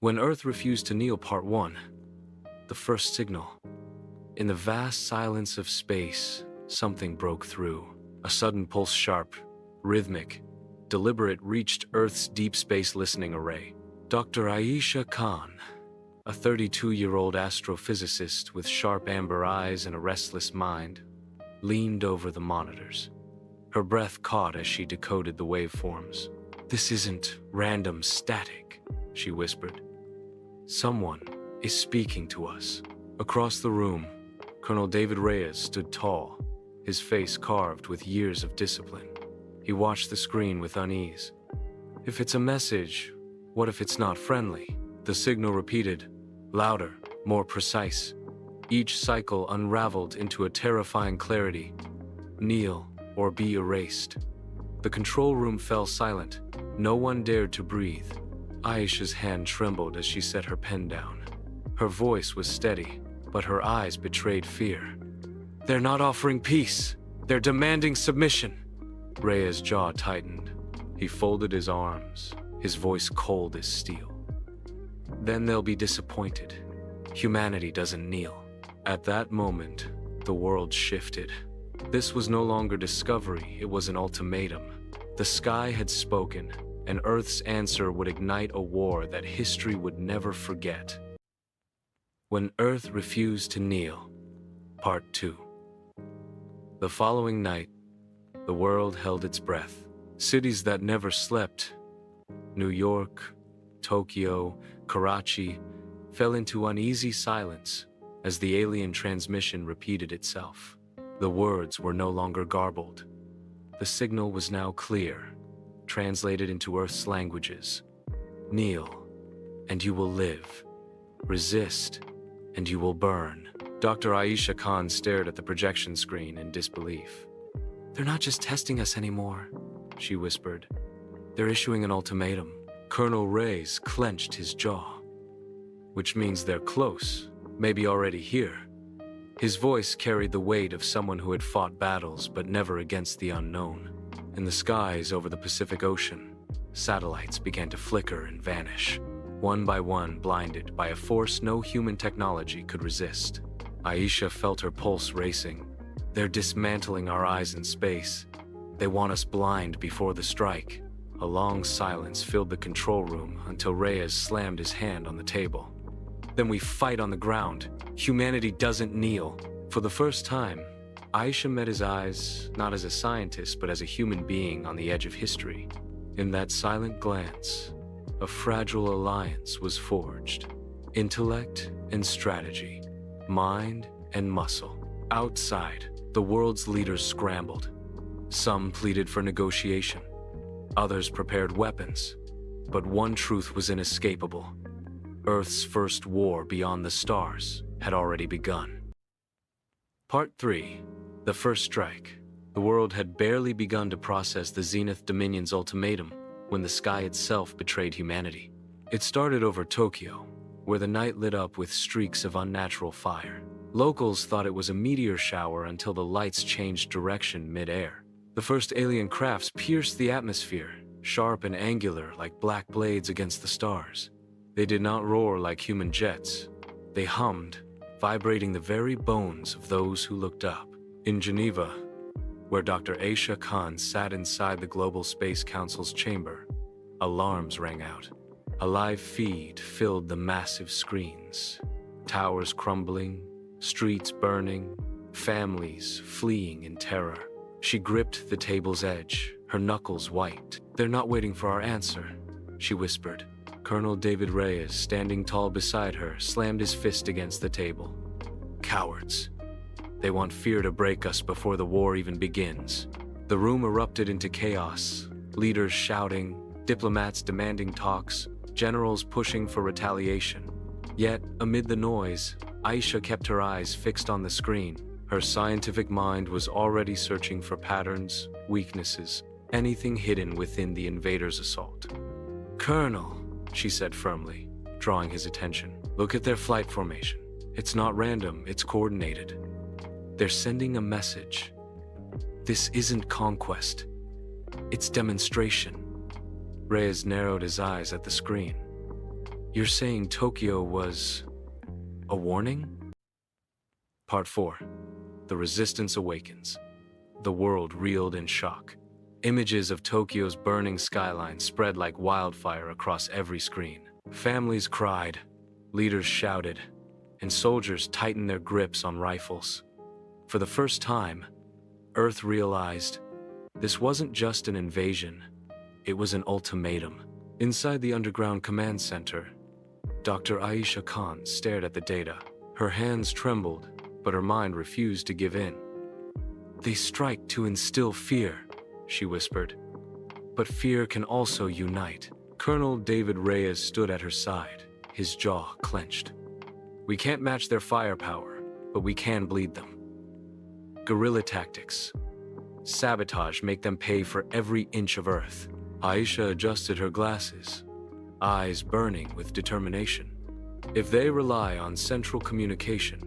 When Earth refused to kneel, Part 1. The first signal. In the vast silence of space, something broke through. A sudden pulse, sharp, rhythmic, deliberate, reached Earth's deep space listening array. Dr. Aisha Khan, a 32-year-old astrophysicist with sharp amber eyes and a restless mind, leaned over the monitors. Her breath caught as she decoded the waveforms. "This isn't random static," she whispered. "Someone is speaking to us." Across the room, Colonel David Reyes stood tall, his face carved with years of discipline. He watched the screen with unease. "If it's a message, what if it's not friendly?" The signal repeated, louder, more precise. Each cycle unraveled into a terrifying clarity. "Kneel or be erased." The control room fell silent. No one dared to breathe. Aisha's hand trembled as she set her pen down. Her voice was steady, but her eyes betrayed fear. "They're not offering peace. They're demanding submission." Reyes' jaw tightened. He folded his arms, his voice cold as steel. "Then they'll be disappointed. Humanity doesn't kneel." At that moment, the world shifted. This was no longer discovery, it was an ultimatum. The sky had spoken, and Earth's answer would ignite a war that history would never forget. When Earth refused to kneel, Part 2. The following night, the world held its breath. Cities that never slept, New York, Tokyo, Karachi, fell into uneasy silence as the alien transmission repeated itself. The words were no longer garbled. The signal was now clear, translated into Earth's languages. "Kneel, and you will live. Resist, and you will burn." Dr. Aisha Khan stared at the projection screen in disbelief. "They're not just testing us anymore," she whispered. "They're issuing an ultimatum." Colonel Reyes clenched his jaw. "Which means they're close, maybe already here." His voice carried the weight of someone who had fought battles but never against the unknown. In the skies over the Pacific Ocean, satellites began to flicker and vanish, one by one blinded by a force no human technology could resist. Aisha felt her pulse racing. "They're dismantling our eyes in space. They want us blind before the strike." A long silence filled the control room until Reyes slammed his hand on the table. "Then we fight on the ground. Humanity doesn't kneel." For the first time, Aisha met his eyes, not as a scientist, but as a human being on the edge of history. In that silent glance, a fragile alliance was forged. Intellect and strategy, mind and muscle. Outside, the world's leaders scrambled. Some pleaded for negotiation. Others prepared weapons. But one truth was inescapable. Earth's first war beyond the stars had already begun. Part 3. The First Strike. The world had barely begun to process the Zenith Dominion's ultimatum when the sky itself betrayed humanity. It started over Tokyo, where the night lit up with streaks of unnatural fire. Locals thought it was a meteor shower until the lights changed direction mid-air. The first alien crafts pierced the atmosphere, sharp and angular like black blades against the stars. They did not roar like human jets. They hummed, vibrating the very bones of those who looked up. In Geneva, where Dr. Aisha Khan sat inside the Global Space Council's chamber, alarms rang out. A live feed filled the massive screens. Towers crumbling, streets burning, families fleeing in terror. She gripped the table's edge, her knuckles white. "They're not waiting for our answer," she whispered. Colonel David Reyes, standing tall beside her, slammed his fist against the table. "Cowards. They want fear to break us before the war even begins." The room erupted into chaos, leaders shouting, diplomats demanding talks, generals pushing for retaliation. Yet, amid the noise, Aisha kept her eyes fixed on the screen. Her scientific mind was already searching for patterns, weaknesses, anything hidden within the invaders' assault. "Colonel," she said firmly, drawing his attention, "look at their flight formation. It's not random, it's coordinated. They're sending a message. This isn't conquest. It's demonstration." Reyes narrowed his eyes at the screen. You're saying Tokyo was a warning? Part 4. The Resistance Awakens. The world reeled in shock. Images of Tokyo's burning skyline spread like wildfire across every screen. Families cried, leaders shouted, and soldiers tightened their grips on rifles. For the first time, Earth realized this wasn't just an invasion, it was an ultimatum. Inside the underground command center, Dr. Aisha Khan stared at the data. Her hands trembled, but her mind refused to give in. "They strike to instill fear," she whispered. "But fear can also unite." Colonel David Reyes stood at her side, his jaw clenched. "We can't match their firepower, but we can bleed them. Guerrilla tactics. Sabotage, make them pay for every inch of Earth." Aisha adjusted her glasses, eyes burning with determination. "If they rely on central communication,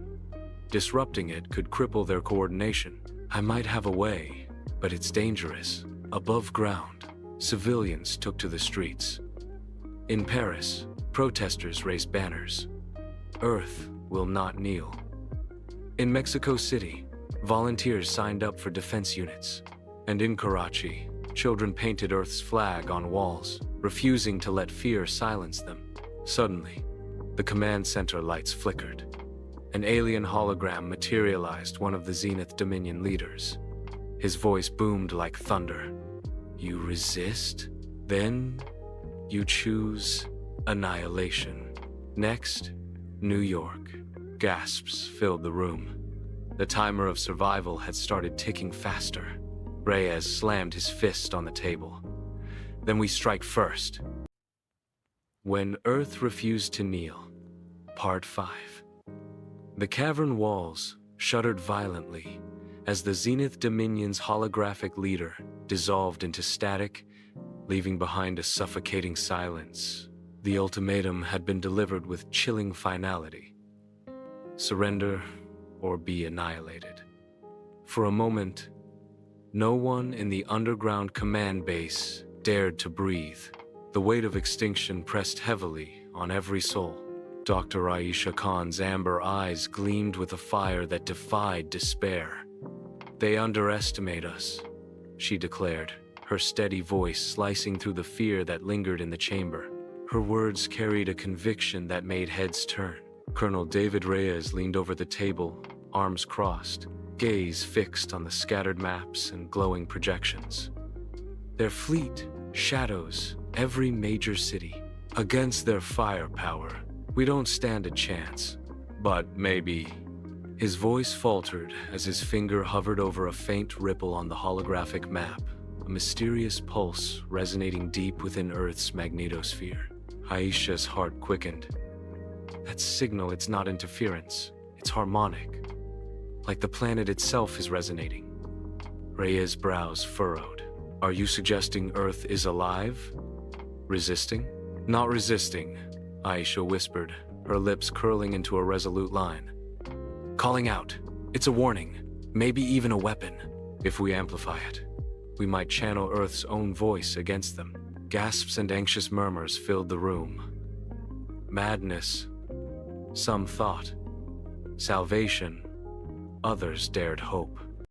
disrupting it could cripple their coordination. I might have a way, but it's dangerous." Above ground, civilians took to the streets. In Paris, protesters raised banners. "Earth will not kneel." In Mexico City, volunteers signed up for defense units. And in Karachi, children painted Earth's flag on walls, refusing to let fear silence them. Suddenly, the command center lights flickered. An alien hologram materialized, one of the Zenith Dominion leaders. His voice boomed like thunder. "You resist? Then you choose annihilation." Next, New York. Gasps filled the room. The timer of survival had started ticking faster. Reyes slammed his fist on the table. "Then we strike first." When Earth refused to kneel. Part 5. The cavern walls shuddered violently as the Zenith Dominion's holographic leader dissolved into static, leaving behind a suffocating silence. The ultimatum had been delivered with chilling finality. Surrender or be annihilated. For a moment, no one in the underground command base dared to breathe. The weight of extinction pressed heavily on every soul. Dr. Aisha Khan's amber eyes gleamed with a fire that defied despair. "They underestimate us," she declared, her steady voice slicing through the fear that lingered in the chamber. Her words carried a conviction that made heads turn. Colonel David Reyes leaned over the table, arms crossed, gaze fixed on the scattered maps and glowing projections. "Their fleet shadows every major city. Against their firepower, we don't stand a chance. But maybe..." His voice faltered as his finger hovered over a faint ripple on the holographic map, a mysterious pulse resonating deep within Earth's magnetosphere. Aisha's heart quickened. "That signal, it's not interference, it's harmonic. Like the planet itself is resonating." Reyes' brows furrowed. "Are you suggesting Earth is alive? Resisting?" "Not resisting," Aisha whispered, her lips curling into a resolute line. "Calling out. It's a warning, maybe even a weapon. If we amplify it, we might channel Earth's own voice against them." Gasps and anxious murmurs filled the room. Madness, some thought. Salvation, others dared hope.